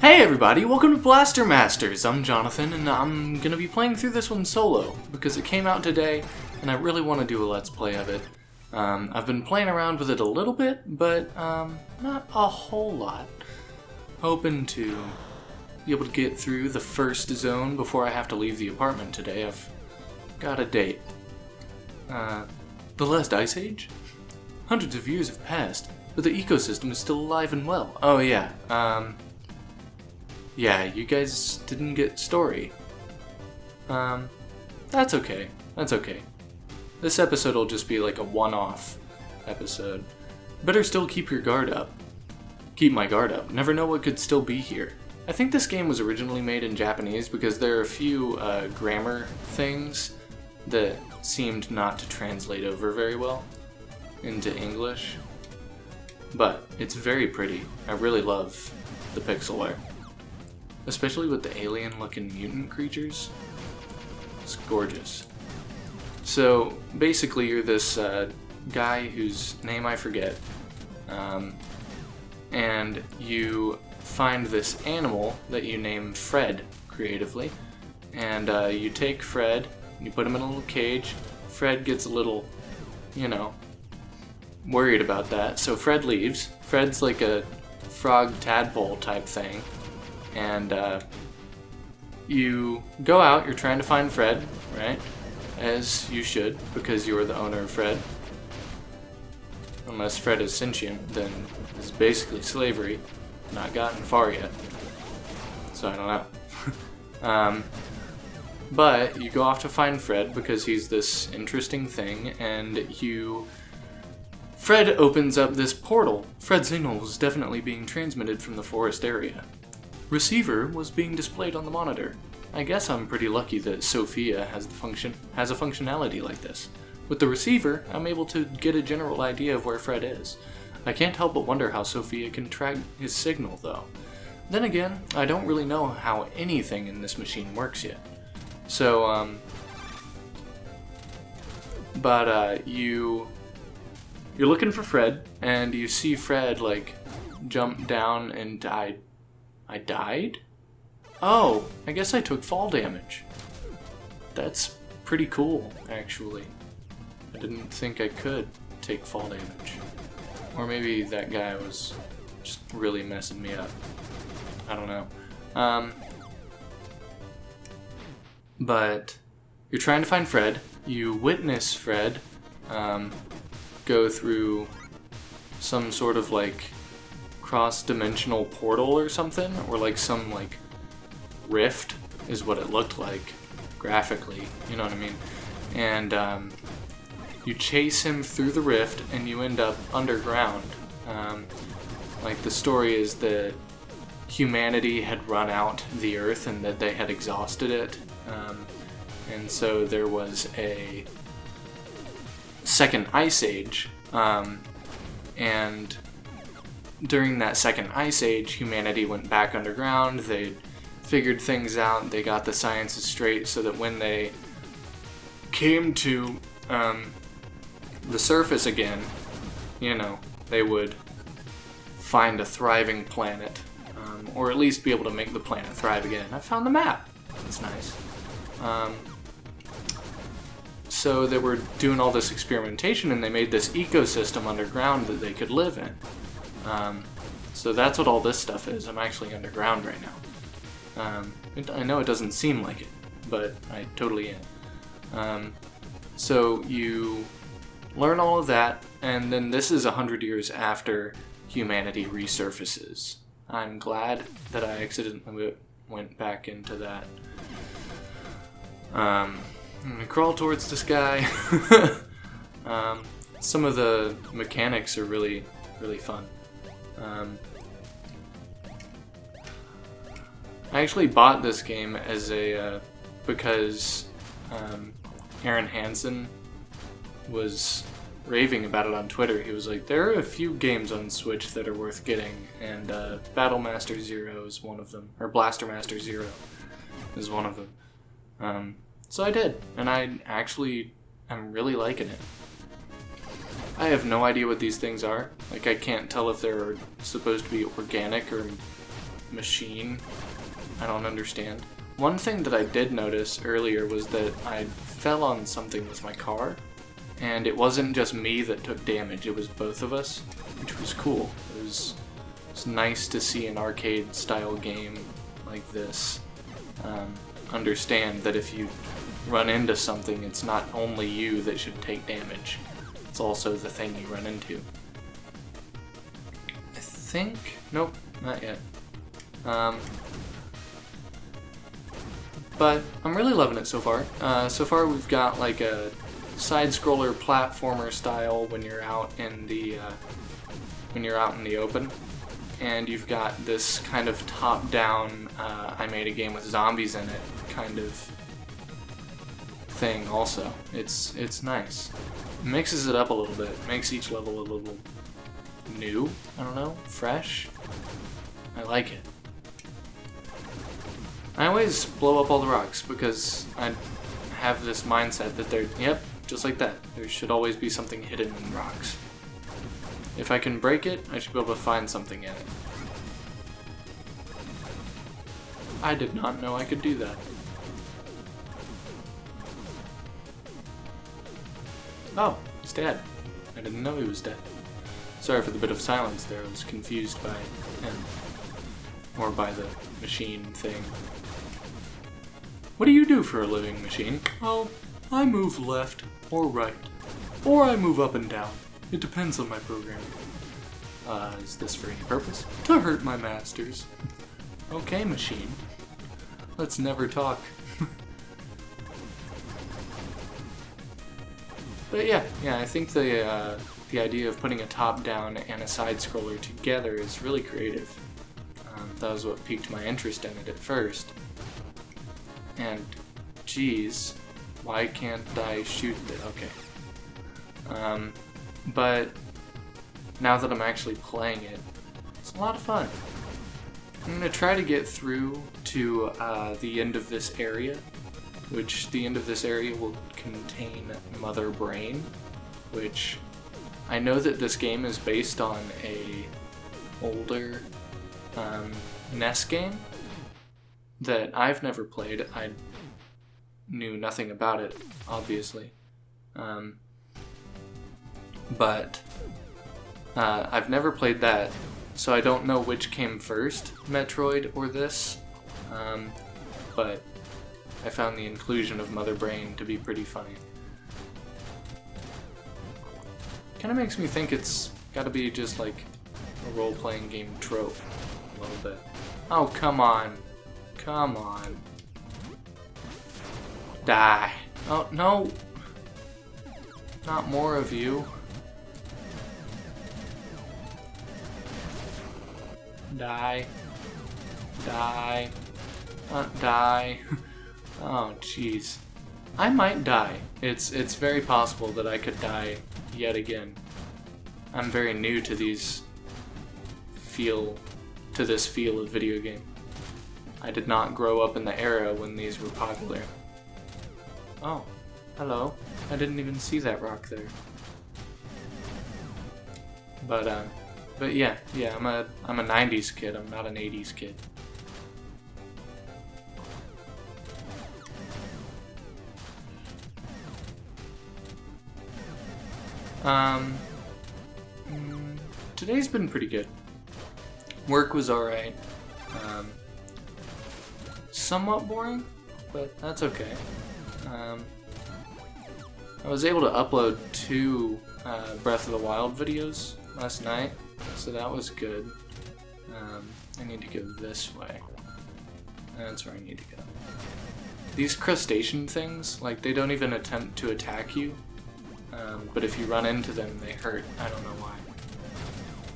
Hey everybody, welcome to Blaster Masters. I'm Jonathan, and I'm gonna be playing through this one solo, because it came out today, and I really want to do a Let's Play of it. I've been playing around with it a little bit, but not a whole lot. Hoping to be able to get through the first zone before I have to leave the apartment today. I've got a date. The last Ice Age? Hundreds of years have passed, but the ecosystem is still alive and well. Oh yeah, yeah, you guys didn't get story. That's okay. That's okay. This episode will just be like a one-off episode. Better still keep your guard up. Keep my guard up. Never know what could still be here. I think this game was originally made in Japanese because there are a few grammar things that seemed not to translate over very well into English. But it's very pretty. I really love the pixel art. Especially with the alien-looking mutant creatures. It's gorgeous. So, basically you're this guy whose name I forget. And you find this animal that you name Fred, creatively. And you take Fred, and you put him in a little cage. Fred gets a little, worried about that. So Fred leaves. Fred's like a frog tadpole type thing. And you go out, you're trying to find Fred, right? As you should, because you're the owner of Fred. Unless Fred is sentient, then it's basically slavery. Not gotten far yet. So I don't know. But you go off to find Fred because he's this interesting thing, and Fred opens up this portal. Fred's signal was definitely being transmitted from the forest area. Receiver was being displayed on the monitor. I guess I'm pretty lucky that Sophia has a functionality like this. With the receiver, I'm able to get a general idea of where Fred is. I can't help but wonder how Sophia can track his signal, though. Then again, I don't really know how anything in this machine works yet. So, you're looking for Fred, and you see Fred, jump down and die. I died? Oh, I guess I took fall damage. That's pretty cool, actually. I didn't think I could take fall damage. Or maybe that guy was just really messing me up. I don't know. But you're trying to find Fred. You witness Fred go through some sort of cross-dimensional portal or something, or some rift is what it looked like graphically, you know what I mean? And you chase him through the rift and you end up underground. The story is that humanity had run out the earth and that they had exhausted it, and so there was a second ice age, and during that second ice age, humanity went back underground. They figured things out. They got the sciences straight so that when they came to the surface again, they would find a thriving planet, or at least be able to make the planet thrive again. I found the map. It's nice. So they were doing all this experimentation, and they made this ecosystem underground that they could live in. So that's what all this stuff is. I'm actually underground right now. I know it doesn't seem like it, but I totally am. So you learn all of that, and then this is 100 years after humanity resurfaces. I'm glad that I accidentally went back into that. I'm gonna crawl towards this guy. Some of the mechanics are really, really fun. I actually bought this game as because Aaron Hansen was raving about it on Twitter. He was like, there are a few games on Switch that are worth getting, and Battle Master Zero is one of them, or Blaster Master Zero is one of them. So I did, and I'm really liking it. I have no idea what these things are. I can't tell if they're supposed to be organic or machine. I don't understand. One thing that I did notice earlier was that I fell on something with my car, and it wasn't just me that took damage, it was both of us, which was cool. It was nice to see an arcade-style game like this understand that if you run into something, it's not only you that should take damage, it's also the thing you run into. I think... nope, not yet. But I'm really loving it so far. So far we've got like a side-scroller platformer style when you're out in the open, and you've got this kind of top-down I made a game with zombies in it kind of thing also. It's nice. It mixes it up a little bit, makes each level a little new, I don't know, fresh. I like it. I always blow up all the rocks because I have this mindset that they're, yep, just like that. There should always be something hidden in rocks. If I can break it, I should be able to find something in it. I did not know I could do that. Oh, he's dead. I didn't know he was dead. Sorry for the bit of silence there, I was confused by him. Or by the machine thing. What do you do for a living, machine? Oh, I move left or right. Or I move up and down. It depends on my programming. Is this for any purpose? To hurt my masters. Okay, machine. Let's never talk. But yeah, I think the idea of putting a top-down and a side-scroller together is really creative. That was what piqued my interest in it at first. And, geez, why can't I shoot it? Okay. But now that I'm actually playing it, it's a lot of fun. I'm gonna try to get through to the end of this area, which the end of this area will contain Mother Brain, which I know that this game is based on a older NES game that I've never played. I knew nothing about it, obviously. But I've never played that, so I don't know which came first, Metroid or this. But I found the inclusion of Mother Brain to be pretty funny. Kinda makes me think it's gotta be just like a role-playing game trope, a little bit. Oh, come on. Come on. Die. Oh, no. Not more of you. Die. Die. Die. Oh, jeez. I might die. It's very possible that I could die yet again. I'm very new to this feel of video game. I did not grow up in the era when these were popular. Oh, hello. I didn't even see that rock there. But yeah, I'm a 90s kid. I'm not an 80s kid. Today's been pretty good. Work was alright. Somewhat boring, but that's okay. I was able to upload 2 Breath of the Wild videos last night, so that was good. I need to go this way. That's where I need to go. These crustacean things, like, they don't even attempt to attack you, but if you run into them, they hurt. I don't know why.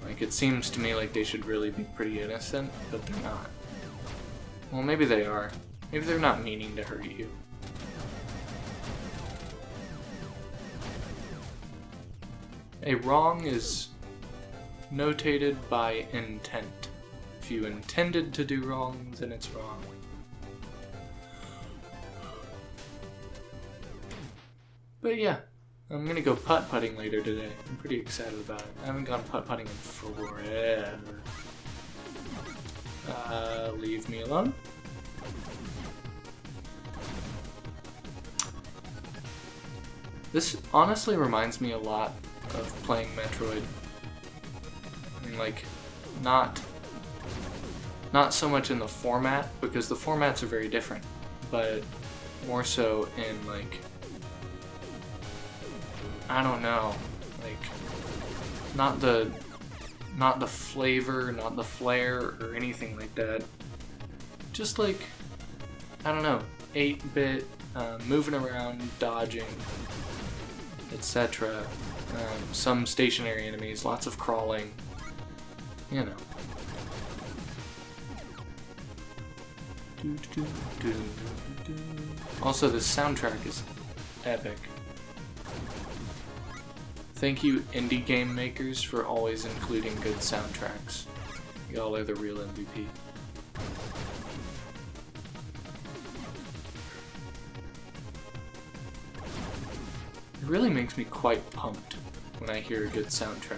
Like, it seems to me like they should really be pretty innocent, but they're not. Well, maybe they are. Maybe they're not meaning to hurt you. A wrong is notated by intent. If you intended to do wrong, then it's wrong. But yeah, I'm gonna go putt-putting later today. I'm pretty excited about it. I haven't gone putt-putting in forever. Leave me alone. This honestly reminds me a lot of playing Metroid. I mean, like, not so much in the format, because the formats are very different, but more so in, like, I don't know, like, not the flavor, not the flair, or anything like that. Just like, I don't know, 8-bit, moving around, dodging, etc. Some stationary enemies, lots of crawling, you know. Also, the soundtrack is epic. Thank you, indie game makers, for always including good soundtracks. Y'all are the real MVP. It really makes me quite pumped when I hear a good soundtrack.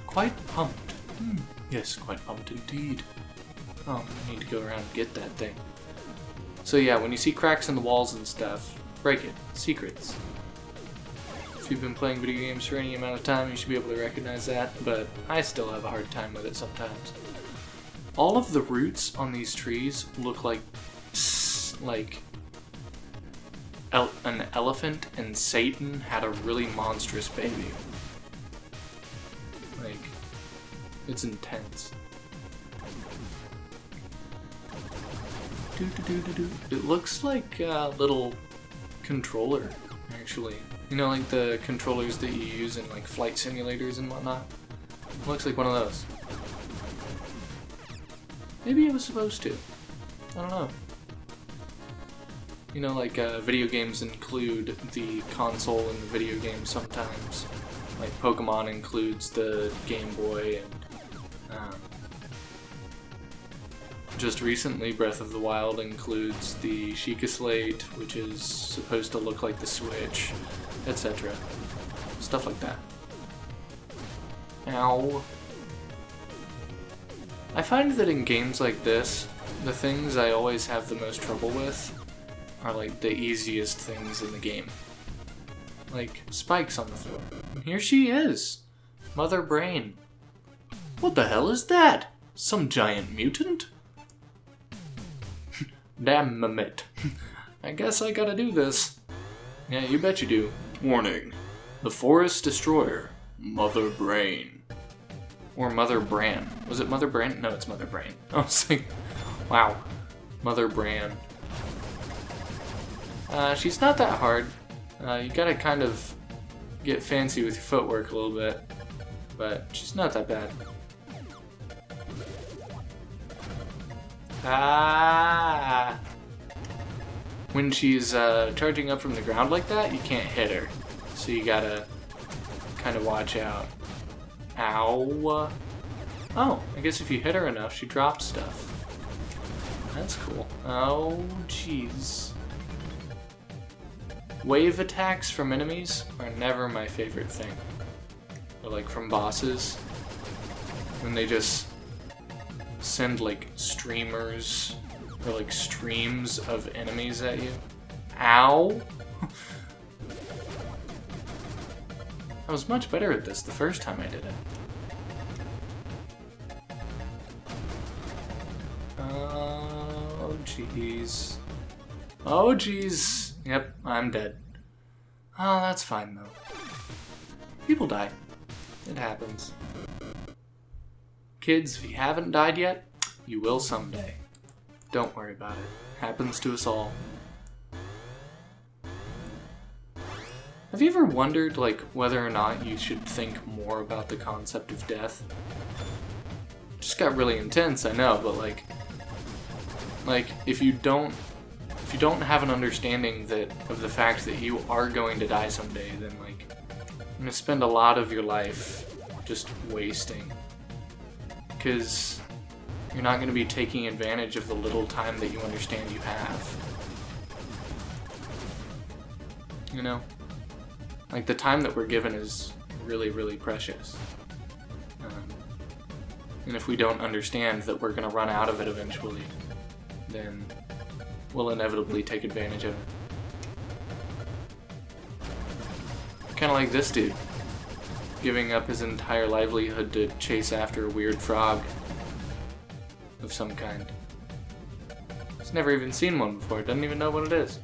Quite pumped. Yes, quite pumped indeed. Oh, I need to go around and get that thing. So yeah, when you see cracks in the walls and stuff, break it. Secrets. If you've been playing video games for any amount of time, you should be able to recognize that, but I still have a hard time with it sometimes. All of the roots on these trees look like an elephant and Satan had a really monstrous baby. Like, it's intense. It looks like a little controller, actually. You know, like the controllers that you use in like flight simulators and whatnot? It looks like one of those. Maybe it was supposed to. I don't know. You know, like video games include the console in the video game sometimes. Like Pokemon includes the Game Boy, and just recently Breath of the Wild includes the Sheikah Slate, which is supposed to look like the Switch, etc. Stuff like that. Ow. I find that in games like this, the things I always have the most trouble with are like the easiest things in the game. Like spikes on the floor. And here she is! Mother Brain. What the hell is that? Some giant mutant? Damn it. I guess I gotta do this. Yeah, you bet you do. Warning. The Forest Destroyer. Mother Brain. Or Mother Bran. Was it Mother Bran? No, it's Mother Brain. I was like, wow. Mother Bran. She's not that hard. You gotta kind of get fancy with your footwork a little bit. But she's not that bad. Ah! When she's charging up from the ground like that, you can't hit her. So you gotta kind of watch out. Ow. Oh, I guess if you hit her enough, she drops stuff. That's cool. Oh, jeez. Wave attacks from enemies are never my favorite thing. Or like from bosses. When they just send like streamers or like streams of enemies at you. Ow! I was much better at this the first time I did it. Oh jeez. Oh jeez. Yep, I'm dead. Oh, that's fine though. People die. It happens. Kids, if you haven't died yet, you will someday. Don't worry about it. Happens to us all. Have you ever wondered, like, whether or not you should think more about the concept of death? It just got really intense, I know, but like if you don't have an understanding of the fact that you are going to die someday, then like you're gonna spend a lot of your life just wasting. Because you're not going to be taking advantage of the little time that you understand you have. You know? Like, the time that we're given is really, really precious. And if we don't understand that we're gonna run out of it eventually, then we'll inevitably take advantage of it. Kinda like this dude, giving up his entire livelihood to chase after a weird frog of some kind. He's never even seen one before, doesn't even know what it is.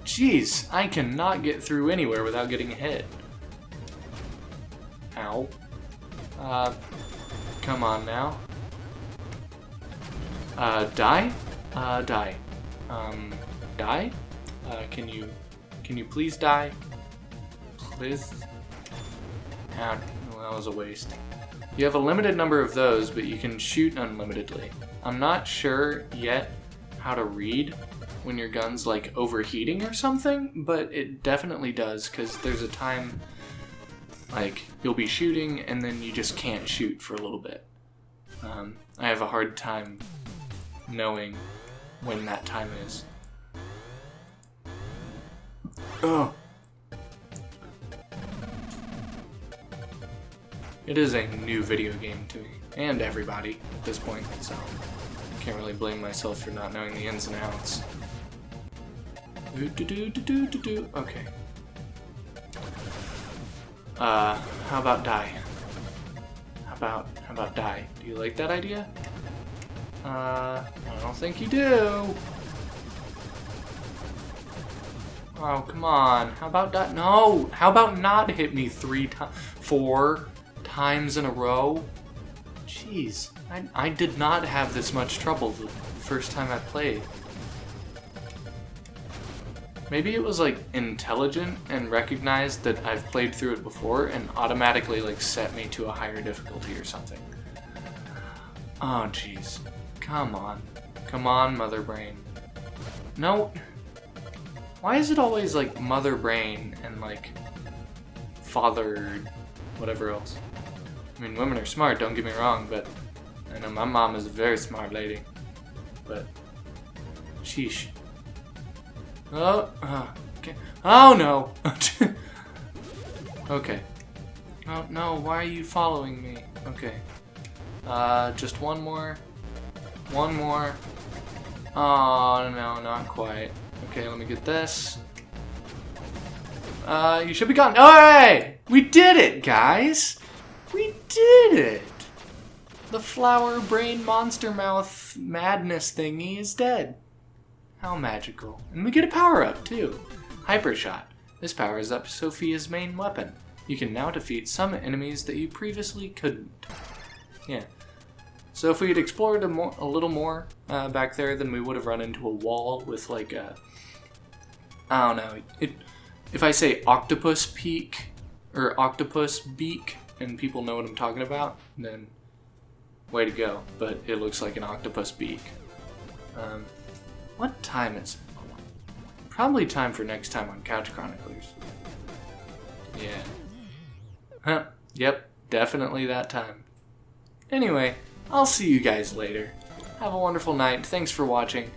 Jeez, I cannot get through anywhere without getting hit. Ow. Come on now. Die? Die. Die? Can you please die? Please? Well, that was a waste. You have a limited number of those, but you can shoot unlimitedly. I'm not sure yet how to read when your gun's like overheating or something, but it definitely does, because there's a time like you'll be shooting and then you just can't shoot for a little bit. I have a hard time knowing when that time is. Oh. It is a new video game to me, and everybody at this point, so I can't really blame myself for not knowing the ins and outs. Okay. How about die? How about die? Do you like that idea? I don't think you do. Oh, come on. How about die? No! How about not hit me 4 times in a row? Jeez. I did not have this much trouble the first time I played. Maybe it was like intelligent and recognized that I've played through it before and automatically like set me to a higher difficulty or something. Oh jeez. Come on. Come on, Mother Brain. No. Why is it always like Mother Brain and like Father whatever else? I mean, women are smart, don't get me wrong, but I know my mom is a very smart lady. But sheesh. Oh, okay. Oh no! Okay. Oh no, why are you following me? Okay. Just one more. One more. Oh no, not quite. Okay, let me get this. You should be gone. Alright! We did it, guys! We did it! The flower brain monster mouth madness thingy is dead. How magical. And we get a power-up, too. Hyper Shot. This powers up Sophia's main weapon. You can now defeat some enemies that you previously couldn't. Yeah. So if we had explored a little more back there, then we would have run into a wall with like a... I don't know. If I say octopus peak or octopus beak and people know what I'm talking about, then way to go. But it looks like an octopus beak. What time is it? Probably time for next time on Couch Chroniclers. Yeah. Huh. Yep, definitely that time. Anyway, I'll see you guys later. Have a wonderful night. Thanks for watching.